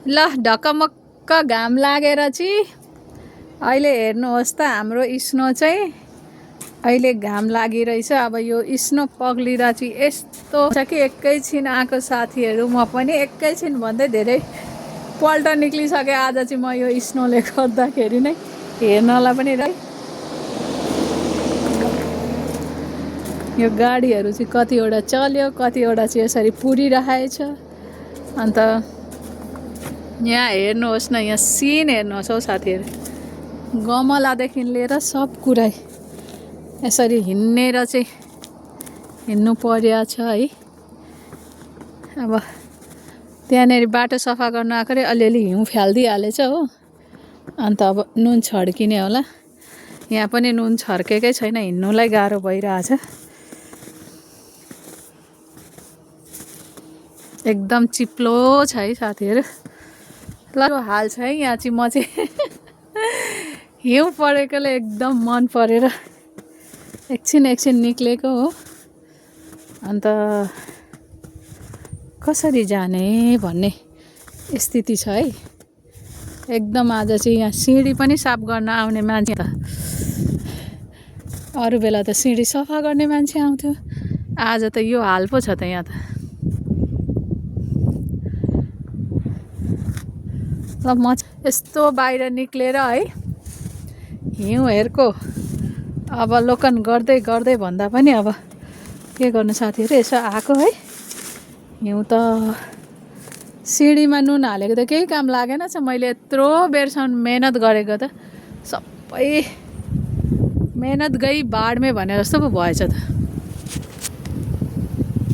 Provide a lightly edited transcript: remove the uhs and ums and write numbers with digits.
ल ढकमक्क घाम लागेर चाहिँ अहिले हेर्नुहोस् त हाम्रो स्नो चाहिँ अहिले घाम लागिरहेछ। अब यो स्नो पग्लिँदा चाहिँ यस्तो छ कि एकैछिन आएको साथीहरू म पनि एकैछिन भन्दै धेरै पल्ट निक्लिसकेँ आज चाहिँ म यो स्नोले गर्दाखेरि नै हेर्नलाई पनि र यो गाडीहरू चाहिँ कतिवटा चल्यो कतिवटा चाहिँ यसरी पुरिरहेछ। अन्त यहाँ हेर्नुहोस् न, यहाँ सिन हेर्नुहोस् हौ साथीहरू, गमलादेखि लिएर सब कुरा यसरी हिँडेर चाहिँ हिँड्नु पर्या छ है। अब त्यहाँनिर बाटो सफा गर्न आएको रे अलिअलि हिउँ फ्यालिदिइहालेछ हो। अन्त अब नुन छड्किने होला। यहाँ पनि नुन छर्केकै छैन, हिँड्नुलाई गाह्रो भइरहेछ। एकदम चिप्लो छ है साथीहरू। ल हाल छ है यहाँ चाहिँ। म चाहिँ हिउँ परेकोले एकदम मन परेर एकछिन निक्लेको हो। अन्त कसरी जाने भन्ने स्थिति छ है एकदम। आज चाहिँ यहाँ सिँढी पनि साफ गर्न आउने मान्छे त, अरू बेला त सिँढी सफा गर्ने मान्छे आउँथ्यो, आज त यो हाल पो छ त यहाँ त। ल म यस्तो बाहिर निक्लेर है हिउँ हेर्को अवलोकन गर्दै गर्दै भन्दा पनि अब के गर्नु साथीहरू, यसो आएको है। हिउँ त सिँढीमा नुन हालेको त केही काम लागेन छ। मैले यत्रो बेरसम्म मेहनत गरेको त सबै मेहनत गई बाडमे भने जस्तो पो भएछ त।